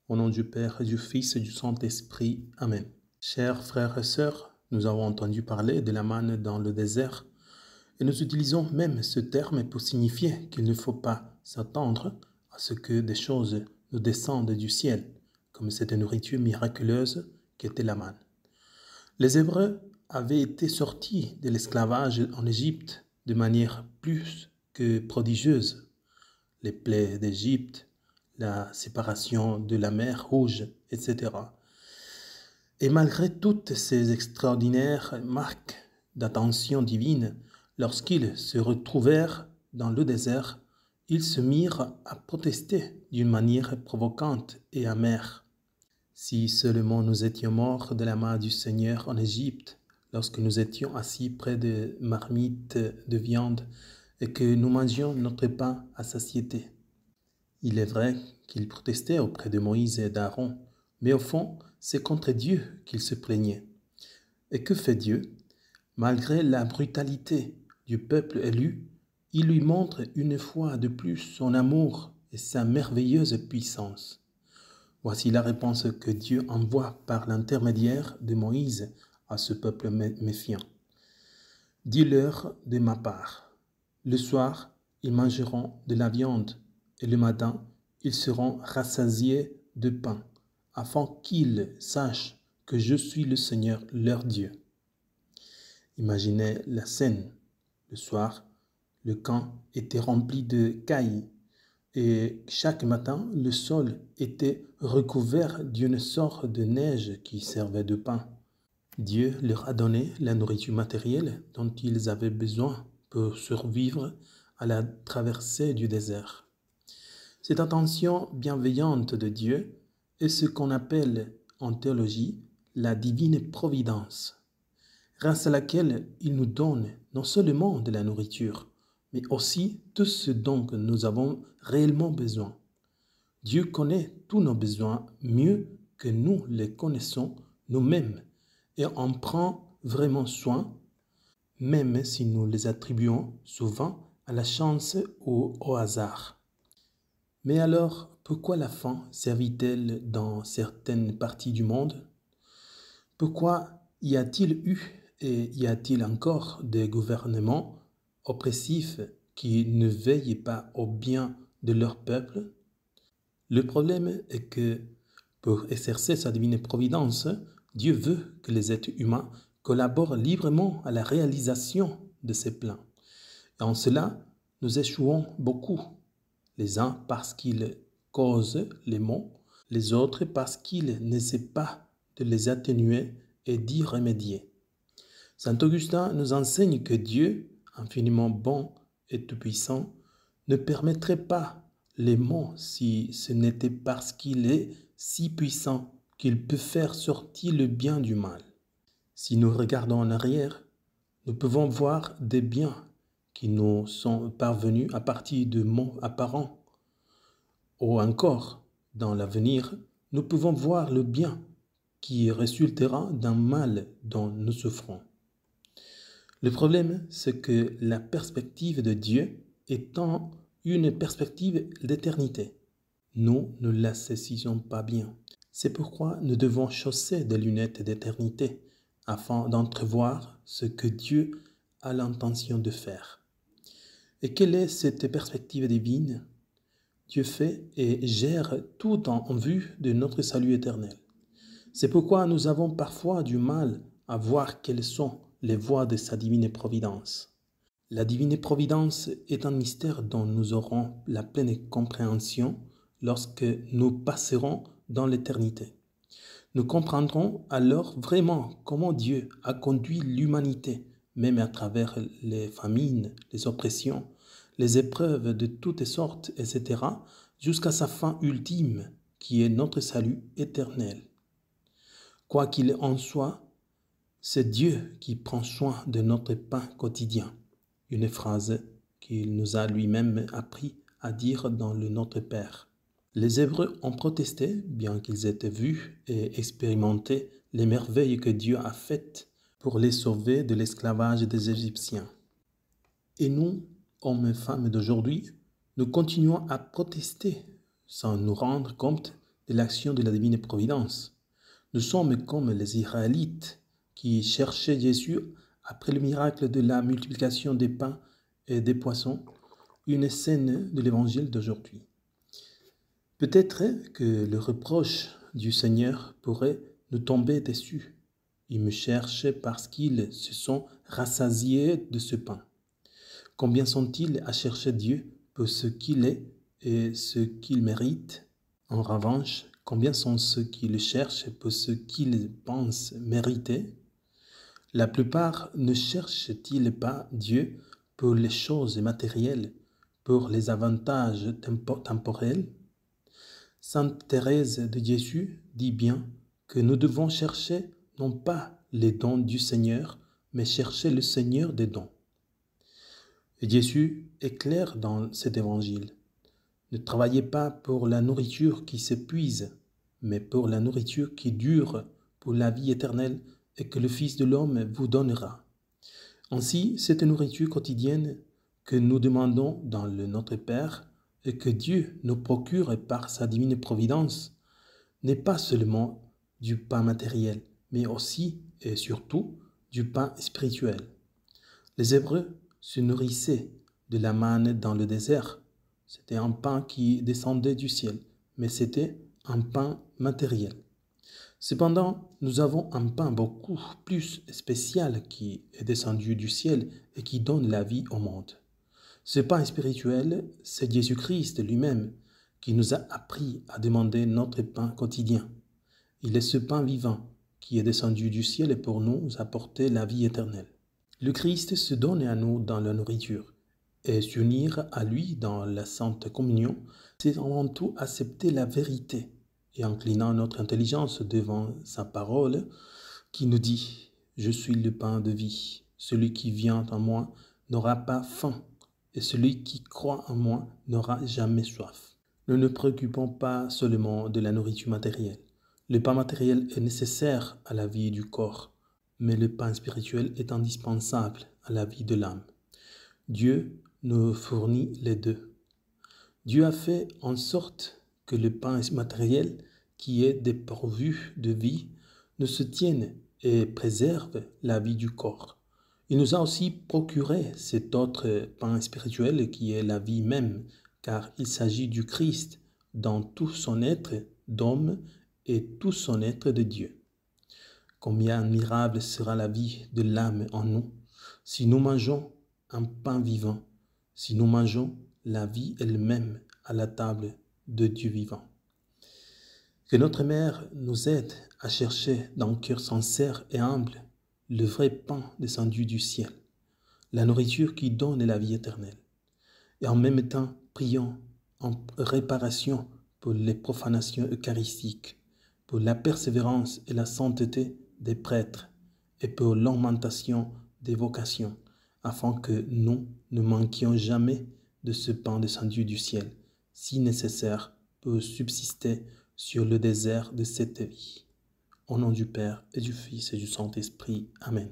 Au nom du Père, du Fils et du Saint-Esprit. Amen. Chers frères et sœurs, nous avons entendu parler de la manne dans le désert et nous utilisons même ce terme pour signifier qu'il ne faut pas s'attendre à ce que des choses nous descendent du ciel, comme cette nourriture miraculeuse qu'était la manne. Les Hébreux avaient été sortis de l'esclavage en Égypte de manière plus que prodigieuse. Les plaies d'Égypte, la séparation de la mer Rouge, etc. Et malgré toutes ces extraordinaires marques d'attention divine, lorsqu'ils se retrouvèrent dans le désert, ils se mirent à protester d'une manière provocante et amère. Si seulement nous étions morts de la main du Seigneur en Égypte, lorsque nous étions assis près de marmites de viande et que nous mangions notre pain à satiété. Il est vrai qu'ils protestaient auprès de Moïse et d'Aaron, mais au fond, c'est contre Dieu qu'ils se plaignaient. Et que fait Dieu? Malgré la brutalité du peuple élu, il lui montre une fois de plus son amour et sa merveilleuse puissance. Voici la réponse que Dieu envoie par l'intermédiaire de Moïse à ce peuple méfiant. Dis-leur de ma part, le soir, ils mangeront de la viande, et le matin, ils seront rassasiés de pain, afin qu'ils sachent que je suis le Seigneur leur Dieu. Imaginez la scène. Le soir, le camp était rempli de cailles, et chaque matin, le sol était recouvert d'une sorte de neige qui servait de pain. Dieu leur a donné la nourriture matérielle dont ils avaient besoin pour survivre à la traversée du désert. Cette attention bienveillante de Dieu est ce qu'on appelle en théologie la divine providence, grâce à laquelle il nous donne non seulement de la nourriture, mais aussi tout ce dont nous avons réellement besoin. Dieu connaît tous nos besoins mieux que nous les connaissons nous-mêmes et en prend vraiment soin, même si nous les attribuons souvent à la chance ou au hasard. Mais alors, pourquoi la faim sévit-elle dans certaines parties du monde? Pourquoi y a-t-il eu et y a-t-il encore des gouvernements oppressifs qui ne veillent pas au bien de leur peuple? Le problème est que, pour exercer sa divine providence, Dieu veut que les êtres humains collaborent librement à la réalisation de ses plans. Et en cela, nous échouons beaucoup. Les uns parce qu'ils causent les maux, les autres parce qu'ils n'essaient pas de les atténuer et d'y remédier. Saint Augustin nous enseigne que Dieu, infiniment bon et tout-puissant, ne permettrait pas les maux si ce n'était parce qu'il est si puissant qu'il peut faire sortir le bien du mal. Si nous regardons en arrière, nous pouvons voir des biens qui nous sont parvenus à partir de maux apparents. Ou encore, dans l'avenir, nous pouvons voir le bien qui résultera d'un mal dont nous souffrons. Le problème, c'est que la perspective de Dieu étant une perspective d'éternité, nous ne la saisissons pas bien. C'est pourquoi nous devons chausser des lunettes d'éternité afin d'entrevoir ce que Dieu a l'intention de faire. Et quelle est cette perspective divine? Dieu fait et gère tout en vue de notre salut éternel. C'est pourquoi nous avons parfois du mal à voir quelles sont les voies de sa divine providence. La divine providence est un mystère dont nous aurons la pleine compréhension lorsque nous passerons dans l'éternité. Nous comprendrons alors vraiment comment Dieu a conduit l'humanité, même à travers les famines, les oppressions, les épreuves de toutes sortes, etc., jusqu'à sa fin ultime, qui est notre salut éternel. Quoi qu'il en soit, c'est Dieu qui prend soin de notre pain quotidien. Une phrase qu'il nous a lui-même appris à dire dans le Notre Père. Les Hébreux ont protesté, bien qu'ils aient vu et expérimenté les merveilles que Dieu a faites pour les sauver de l'esclavage des Égyptiens. Et nous, hommes et femmes d'aujourd'hui, nous continuons à protester sans nous rendre compte de l'action de la divine providence. Nous sommes comme les Israélites qui cherchaient Jésus après le miracle de la multiplication des pains et des poissons, une scène de l'évangile d'aujourd'hui. Peut-être que le reproche du Seigneur pourrait nous tomber dessus. Ils me cherchent parce qu'ils se sont rassasiés de ce pain. Combien sont-ils à chercher Dieu pour ce qu'il est et ce qu'il mérite? En revanche, combien sont ceux qui le cherchent pour ce qu'ils pensent mériter? La plupart ne cherchent-ils pas Dieu pour les choses matérielles, pour les avantages temporels? Sainte Thérèse de Jésus dit bien que nous devons chercher non pas les dons du Seigneur, mais chercher le Seigneur des dons. Et Jésus est clair dans cet évangile. Ne travaillez pas pour la nourriture qui s'épuise, mais pour la nourriture qui dure pour la vie éternelle et que le Fils de l'homme vous donnera. Ainsi, cette nourriture quotidienne que nous demandons dans le Notre Père et que Dieu nous procure par sa divine providence n'est pas seulement du pain matériel, mais aussi et surtout du pain spirituel. Les Hébreux se nourrissaient de la manne dans le désert. C'était un pain qui descendait du ciel, mais c'était un pain matériel. Cependant, nous avons un pain beaucoup plus spécial qui est descendu du ciel et qui donne la vie au monde. Ce pain spirituel, c'est Jésus-Christ lui-même qui nous a appris à demander notre pain quotidien. Il est ce pain vivant qui est descendu du ciel pour nous apporter la vie éternelle. Le Christ se donne à nous dans la nourriture et s'unir à lui dans la Sainte Communion, c'est avant tout accepter la vérité et inclinant notre intelligence devant sa parole qui nous dit « Je suis le pain de vie, celui qui vient en moi n'aura pas faim et celui qui croit en moi n'aura jamais soif. » Nous ne nous préoccupons pas seulement de la nourriture matérielle. Le pain matériel est nécessaire à la vie du corps, mais le pain spirituel est indispensable à la vie de l'âme. Dieu nous fournit les deux. Dieu a fait en sorte que le pain matériel, qui est dépourvu de vie, ne se tienne et préserve la vie du corps. Il nous a aussi procuré cet autre pain spirituel qui est la vie même, car il s'agit du Christ dans tout son être d'homme et tout son être de Dieu. Combien admirable sera la vie de l'âme en nous si nous mangeons un pain vivant, si nous mangeons la vie elle-même à la table de Dieu vivant. Que notre Mère nous aide à chercher d'un cœur sincère et humble le vrai pain descendu du ciel, la nourriture qui donne la vie éternelle. Et en même temps, prions en réparation pour les profanations eucharistiques, pour la persévérance et la sainteté des prêtres et pour l'augmentation des vocations, afin que nous ne manquions jamais de ce pain descendu du ciel, si nécessaire pour subsister sur le désert de cette vie. Au nom du Père et du Fils et du Saint-Esprit. Amen.